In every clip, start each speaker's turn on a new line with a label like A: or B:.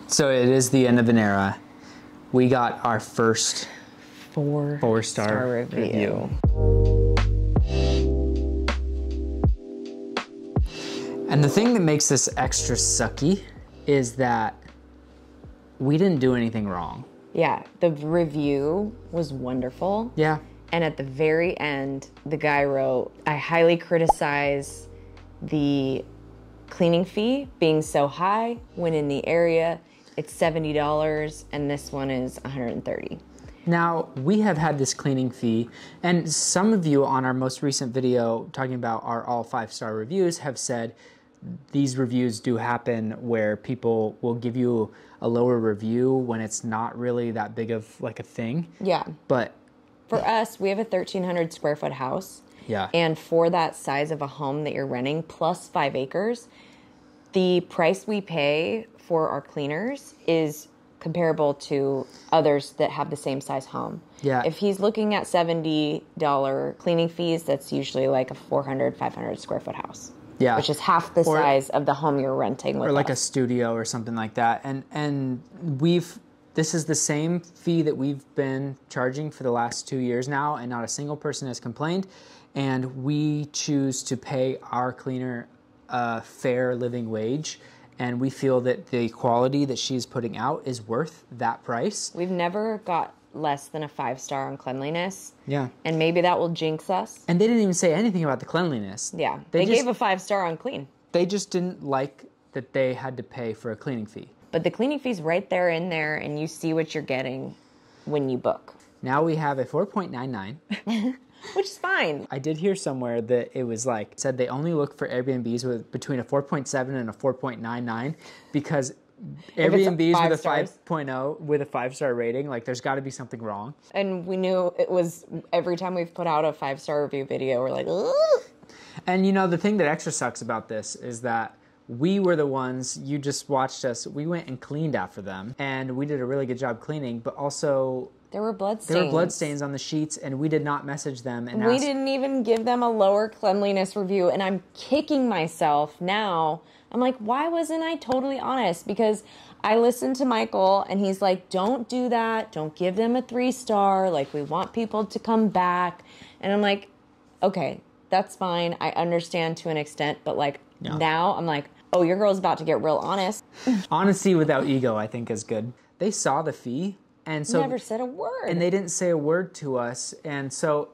A: So it is the end of an era. We got our first four-star review. And the thing that makes this extra sucky is that we didn't do anything wrong.
B: Yeah, the review was wonderful.
A: Yeah.
B: And at the very end, the guy wrote, I highly criticize the cleaning fee being so high when in the area it's $70 and this one is $130.
A: Now, we have had this cleaning fee, and some of you on our most recent video talking about our all 5-star reviews have said these reviews do happen where people will give you a lower review when it's not really that big of like a thing.
B: Yeah.
A: But
B: for us, we have a 1,300 square foot house.
A: Yeah.
B: And for that size of a home that you're renting, plus 5 acres, the price we pay for our cleaners is comparable to others that have the same size home.
A: Yeah.
B: If he's looking at $70 cleaning fees, that's usually like a 400, 500 square foot house.
A: Yeah.
B: Which is half the size of the home you're renting with
A: Or like
B: us.
A: a studio or something like that. And this is the same fee that we've been charging for the last 2 years now, and not a single person has complained. And we choose to pay our cleaner a fair living wage. And we feel that the quality that she's putting out is worth that price.
B: We've never got less than a 5-star on cleanliness.
A: Yeah.
B: And maybe that will jinx us.
A: And they didn't even say anything about the cleanliness.
B: Yeah. They gave a 5-star on clean.
A: They just didn't like that they had to pay for a cleaning fee.
B: But the cleaning fee's right there in there, and you see what you're getting when you book.
A: Now we have a 4.99.
B: Which is fine.
A: I did hear somewhere that it was like, said they only look for Airbnbs with between a 4.7 and a 4.99 because Airbnbs with a 5.0 with a 5-star rating, like there's got to be something wrong.
B: And we knew it was every time we've put out a 5-star review video, we're like, ugh.
A: And you know, the thing that extra sucks about this is that we were the ones, you just watched us, we went and cleaned after them, and we did a really good job cleaning, but also
B: there were blood stains.
A: There were blood stains on the sheets, and we did not message them and
B: we didn't even give them a lower cleanliness review, and I'm kicking myself now. I'm like, why wasn't I totally honest? Because I listened to Michael, and he's like, don't do that. Don't give them a 3-star. Like, we want people to come back. And I'm like, okay, that's fine. I understand to an extent, but like now I'm like, oh, your girl's about to get real honest.
A: Honesty without ego, I think, is good. They saw the fee. And so
B: never said a word.
A: And they didn't say a word to us. And so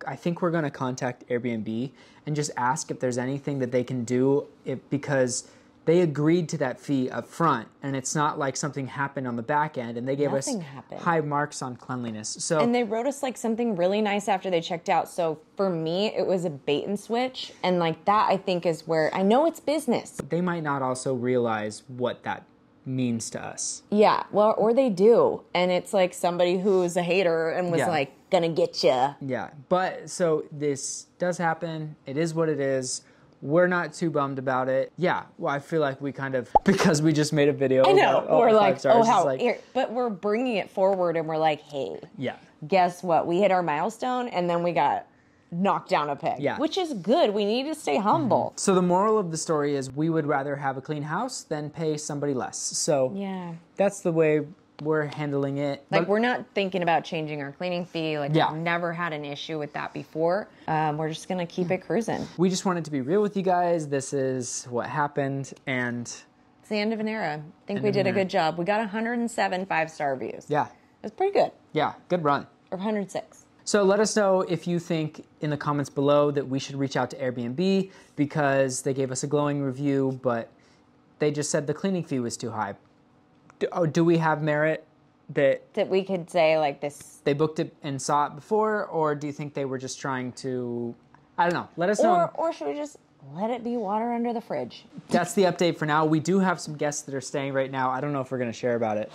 A: I think we're going to contact Airbnb and just ask if there's anything that they can do because they agreed to that fee up front. And it's not like something happened on the back end. And they gave us high marks on cleanliness.
B: And they wrote us like something really nice after they checked out. So for me, it was a bait and switch. And like that, I think, is where I know it's business.
A: They might not also realize what that means to us.
B: Yeah, well, or they do. And it's like somebody who's a hater and was like, gonna get ya.
A: Yeah, but so this does happen. It is what it is. We're not too bummed about it. Yeah, well, I feel like we kind of, because we just made a video.
B: I know,
A: about
B: we're like,
A: 5 stars,
B: oh, how,
A: like,
B: but we're bringing it forward and we're like, hey,
A: yeah,
B: guess what? We hit our milestone and then we got knocked down a peg, which is good. We need to stay humble.
A: So the moral of the story is we would rather have a clean house than pay somebody less. So
B: yeah,
A: that's the way we're handling it.
B: Like, we're not thinking about changing our cleaning fee. Like, we've never had an issue with that before. We're just going to keep it cruising.
A: We just wanted to be real with you guys. This is what happened, and
B: it's the end of an era. I think we did a good job. We got 107 5-star reviews.
A: Yeah.
B: It was pretty good.
A: Yeah, good run.
B: Or 106.
A: So let us know if you think in the comments below that we should reach out to Airbnb because they gave us a glowing review, but they just said the cleaning fee was too high. Do we have merit that
B: we could say like this?
A: They booked it and saw it before, or do you think they were just trying to, I don't know, let us know.
B: Or should we just let it be water under the fridge?
A: That's the update for now. We do have some guests that are staying right now. I don't know if we're going to share about it,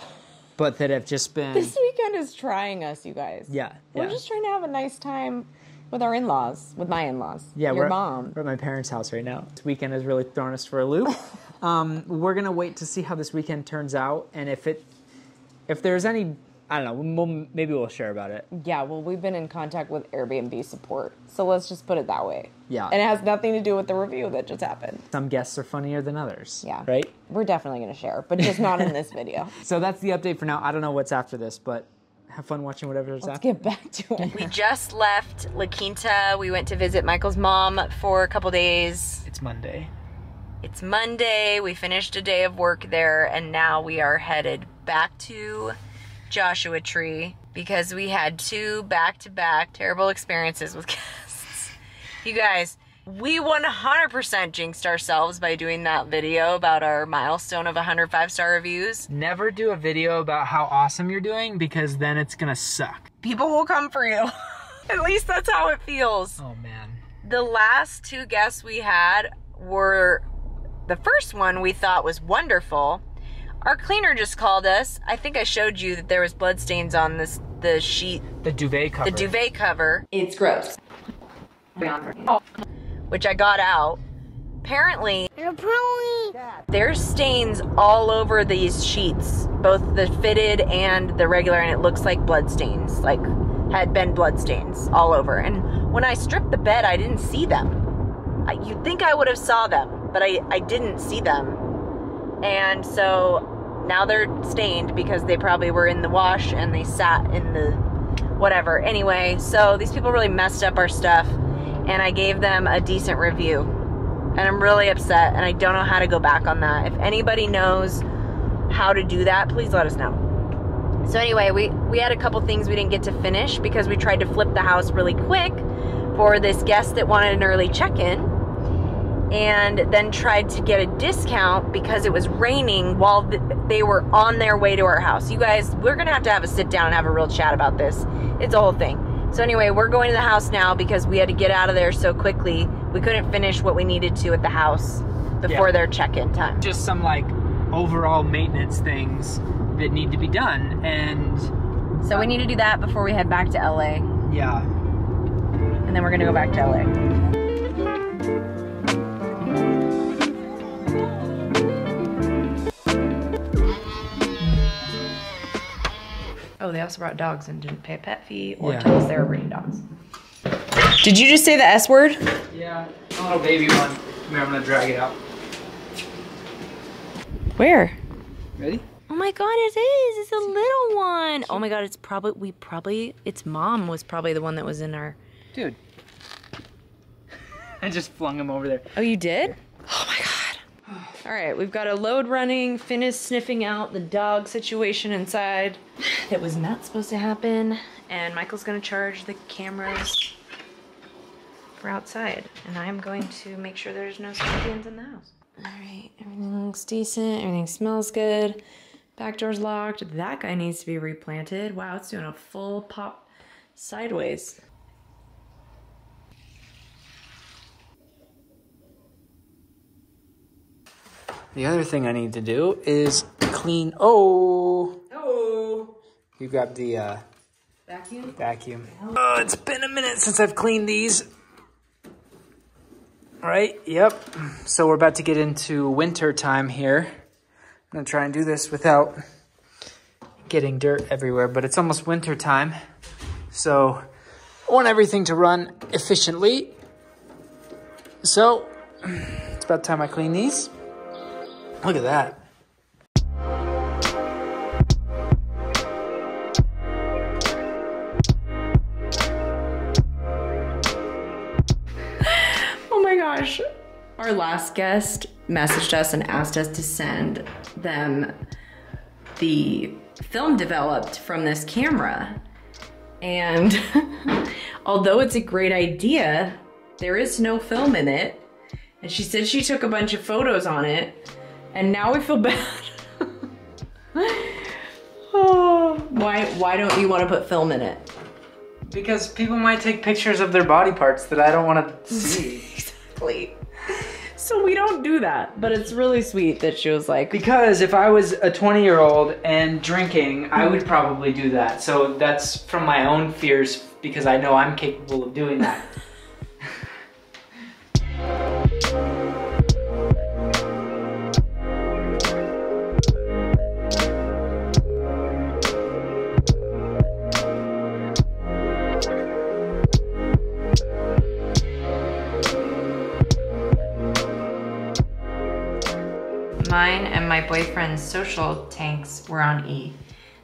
A: but that have just been...
B: This weekend is trying us, you guys.
A: Yeah.
B: We're just trying to have a nice time with our in-laws, with my in-laws.
A: Yeah,
B: your mom.
A: We're at my parents' house right now. This weekend has really thrown us for a loop. We're going to wait to see how this weekend turns out, and if there's any I don't know. Maybe we'll share about it.
B: Yeah, well, we've been in contact with Airbnb Support, so let's just put it that way.
A: Yeah.
B: And it has nothing to do with the review that just happened.
A: Some guests are funnier than others.
B: Yeah.
A: Right?
B: We're definitely going to share, but just not in this video.
A: So that's the update for now. I don't know what's after this, but have fun watching whatever's
B: Let's
A: after.
B: get back to it.
C: We just left La Quinta. We went to visit Michael's mom for a couple days.
A: It's Monday.
C: It's Monday. We finished a day of work there, and now we are headed back to Joshua Tree because we had 2 back-to-back terrible experiences with guests. You guys, we 100% jinxed ourselves by doing that video about our milestone of 100 5-star reviews.
A: Never do a video about how awesome you're doing because then it's gonna suck.
C: People will come for you. At least that's how it feels.
A: Oh man.
C: The last 2 guests we had were, the first one we thought was wonderful. Our cleaner just called us. I think I showed you that there was blood stains on the sheet.
A: The duvet cover.
C: The duvet cover.
B: It's gross.
C: Which I got out. Apparently, there's stains all over these sheets, both the fitted and the regular, and it looks like blood stains, like had been blood stains all over. And when I stripped the bed, I didn't see them. You'd think I would have saw them, but I didn't see them. And so now they're stained because they probably were in the wash and they sat in the whatever. Anyway, so these people really messed up our stuff, and I gave them a decent review. And I'm really upset, and I don't know how to go back on that. If anybody knows how to do that, please let us know. So anyway, we had a couple things we didn't get to finish because we tried to flip the house really quick for this guest that wanted an early check-in, and then tried to get a discount because it was raining while they were on their way to our house. You guys, we're gonna have to have a sit down and have a real chat about this. It's a whole thing. So anyway, we're going to the house now because we had to get out of there so quickly. We couldn't finish what we needed to at the house before their check-in time.
A: Just some like overall maintenance things that need to be done, and
C: So we need to do that before we head back to LA.
A: yeah.
C: And then we're gonna go back to LA. Oh, they also brought dogs and didn't pay a pet fee or tell us they were bringing dogs. Did you just say the S word?
A: Yeah, a little baby one. Come here, I'm gonna drag it out.
C: Where?
A: Ready?
C: Oh my god, it is. It's a little one. Oh my god, it's probably, its mom was probably the one that was in our...
A: Dude. I just flung him over there.
C: Oh, you did? Oh my god. All right, we've got a load running, Finn is sniffing out the dog situation inside that was not supposed to happen, and Michael's gonna charge the cameras for outside, and I'm going to make sure there's no scorpions in the house. All right, everything looks decent, everything smells good. Back door's locked. That guy needs to be replanted. Wow, it's doing a full pop sideways.
A: The other thing I need to do is clean. Oh! You grab the vacuum. Oh, it's been a minute since I've cleaned these. Right? Yep. So we're about to get into winter time here. I'm gonna try and do this without getting dirt everywhere, but it's almost winter time. So I want everything to run efficiently. So it's about time I clean these. Look at that.
C: Oh my gosh. Our last guest messaged us and asked us to send them the film developed from this camera. And although it's a great idea, there is no film in it. And she said she took a bunch of photos on it. And now we feel bad. Oh, why don't you want to put film in it?
A: Because people might take pictures of their body parts that I don't want to see.
C: Exactly. So we don't do that, but it's really sweet that she was like...
A: Because if I was a 20-year-old and drinking, I would probably do that. So that's from my own fears, because I know I'm capable of doing that.
C: my boyfriend's social tanks were on E.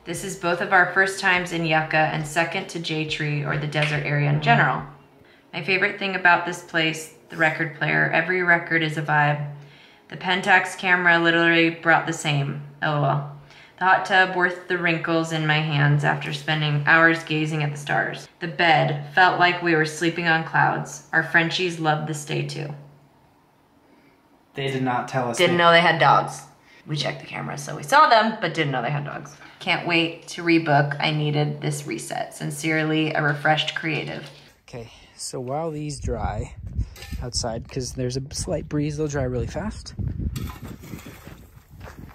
C: This is both of our first times in Yucca and second to J-Tree or the desert area in general. My favorite thing about this place, the record player, every record is a vibe. The Pentax camera literally brought the same, LOL. The hot tub worth the wrinkles in my hands after spending hours gazing at the stars. The bed felt like we were sleeping on clouds. Our Frenchies loved the stay too.
A: They did not tell us.
C: Didn't know they had dogs. We checked the cameras, so we saw them, but didn't know they had dogs. Can't wait to rebook. I needed this reset. Sincerely, a refreshed creative.
A: Okay, so while these dry outside, because there's a slight breeze, they'll dry really fast.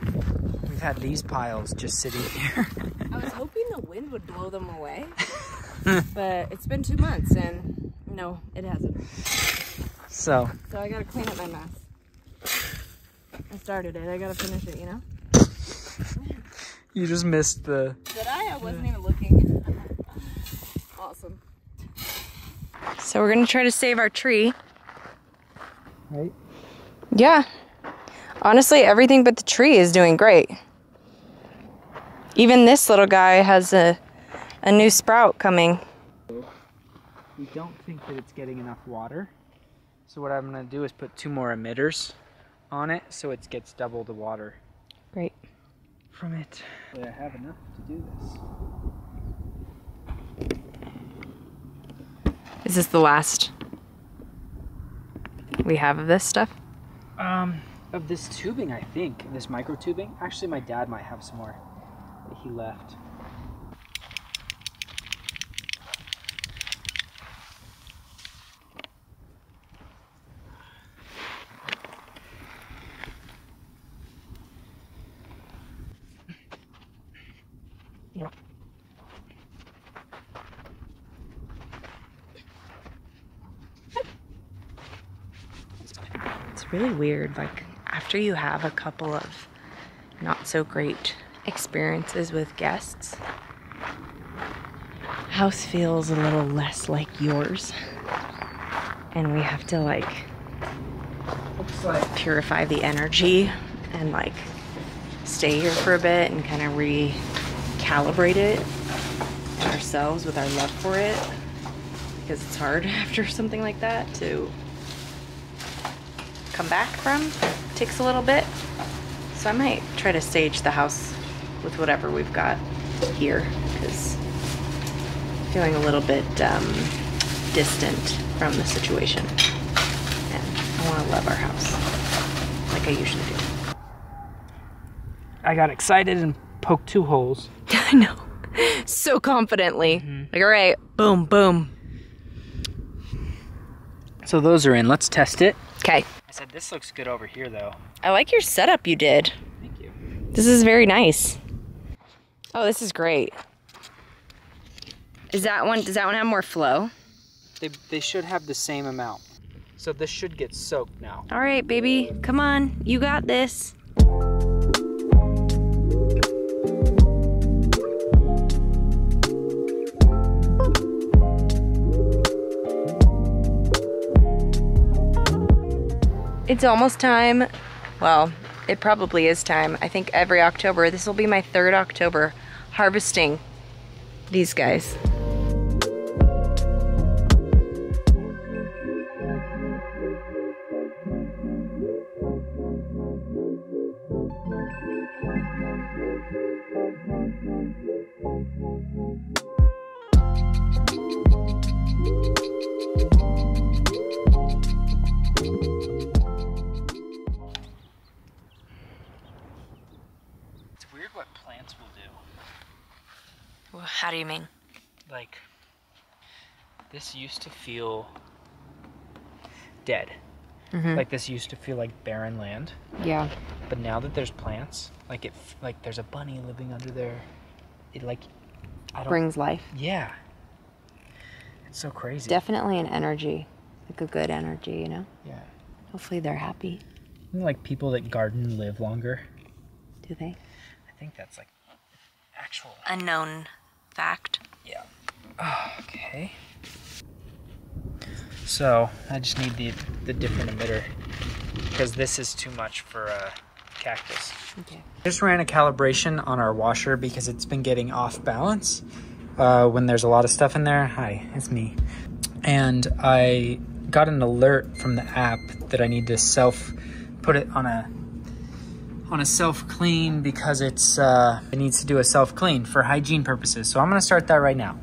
A: We've had these piles just sitting here.
B: I was hoping the wind would blow them away, but it's been 2 months and no, it hasn't. So I gotta clean up my mess. I started it, I gotta finish it, you know?
A: You just missed the...
B: Did I? I wasn't even looking. Awesome.
C: So we're gonna try to save our tree.
A: Right?
B: Yeah. Honestly, everything but the tree is doing great. Even this little guy has a new sprout coming.
A: We don't think that it's getting enough water. So what I'm gonna do is put 2 more emitters on it so it gets double the water.
B: Great.
A: From it. I have enough to do this.
B: Is this the last we have of this stuff?
A: Of this tubing, I think. This micro tubing. Actually, my dad might have some more that he left.
C: It's really weird, like after you have a couple of not so great experiences with guests, house feels a little less like yours. And we have to like purify the energy and like stay here for a bit and kind of recalibrate it and ourselves with our love for it, because it's hard after something like that to come back from. It takes a little bit. So I might try to stage the house with whatever we've got here, because I'm feeling a little bit distant from the situation. And I want to love our house like I usually do.
A: I got excited and poked 2 holes.
C: I know. So confidently. Like, all right, boom, boom.
A: So those are in. Let's test it.
C: Okay.
A: I said this looks good over here though.
C: I like your setup you did.
A: Thank you.
C: This is very nice. Oh, this is great. Does that one have more flow?
A: They should have the same amount. So this should get soaked now.
C: All right, baby, come on. You got this. It's almost time. Well, it probably is time. I think every October, this will be my 3rd October harvesting these guys. How do you mean?
A: Like, this used to feel dead. Like this used to feel like barren land.
B: Yeah.
A: But now that there's plants, like there's a bunny living under there. It like, I don't...
B: Brings life.
A: Yeah. It's so crazy.
B: Definitely an energy, like a good energy, you know?
A: Yeah.
B: Hopefully they're happy.
A: You know, like people that garden live longer.
B: Do they?
A: I think that's like actual
C: unknown fact.
A: Yeah. Oh, okay. So I just need the different emitter because this is too much for cactus.
B: Okay.
A: Just ran a calibration on our washer because it's been getting off balance when there's a lot of stuff in there. Hi, it's me. And I got an alert from the app that I need to put it on a self clean because it needs to do a self clean for hygiene purposes. So I'm gonna start that right now.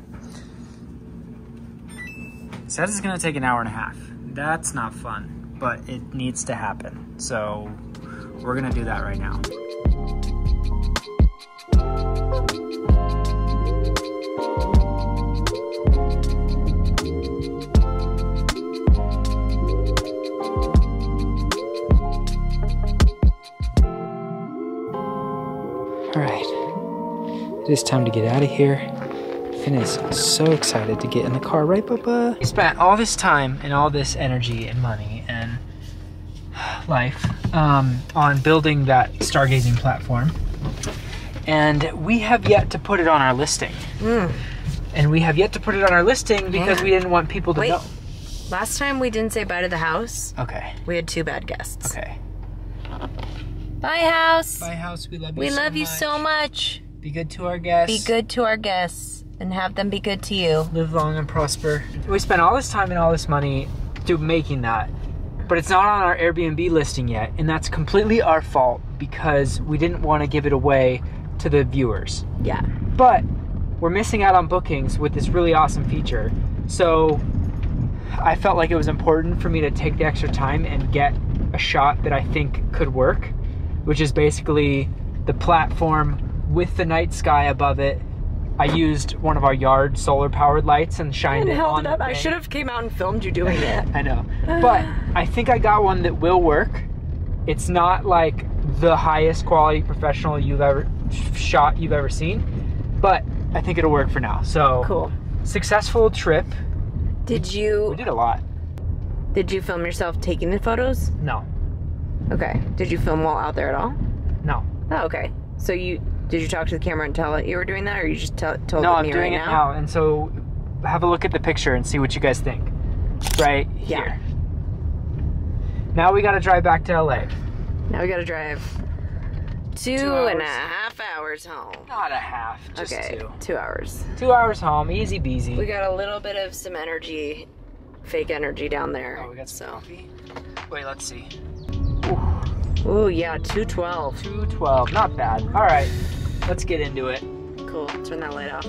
A: It says it's gonna take an hour and a half. That's not fun, but it needs to happen. So we're gonna do that right now. All right, it is time to get out of here. Finn is so excited to get in the car, right, Bubba? We spent all this time and all this energy and money and life on building that stargazing platform, and we have yet to put it on our listing. And we have yet to put it on our listing because we didn't want people to know.
C: Last time we didn't say bye to the house.
A: Okay.
C: We had 2 bad guests.
A: Okay.
C: Bye, house.
A: Bye, house. We love you.
C: We
A: so
C: love you
A: much.
C: so much.
A: Be good to our guests.
C: Be good to our guests and have them be good to you.
A: Live long and prosper. We spent all this time and all this money making that, but it's not on our Airbnb listing yet, and that's completely our fault because we didn't want to give it away to the viewers.
C: Yeah.
A: But we're missing out on bookings with this really awesome feature. So I felt like it was important for me to take the extra time and get a shot that I think could work, which is basically the platform with the night sky above it. I used one of our yard solar powered lights and shined it on
C: it up. I should have came out and filmed you doing it.
A: I know, but I think I got one that will work. It's not like the highest quality professional you've ever seen, but I think it'll work for now. So
C: cool.
A: Successful trip.
C: We
A: did a lot.
C: Did you film yourself taking the photos?
A: No.
C: Okay. Did you film while out there at all?
A: No.
C: Oh, okay. So did you talk to the camera and tell it you were doing that, or you just told
A: No,
C: me
A: I'm
C: right
A: doing it now, and so have a look at the picture and see what you guys think. Right here. Now we got to drive back to LA.
C: Now we got to drive 2.5 hours home.
A: Not a half, just
C: okay,
A: 2.
C: 2 hours.
A: 2 hours home, easy beasy.
C: We got a little bit of some energy, fake energy down there.
A: Oh, we got some
C: so.
A: coffee. Wait, let's see.
C: Ooh, yeah, 212.
A: 212, not bad. All right, let's get into it.
C: Cool, turn that light off.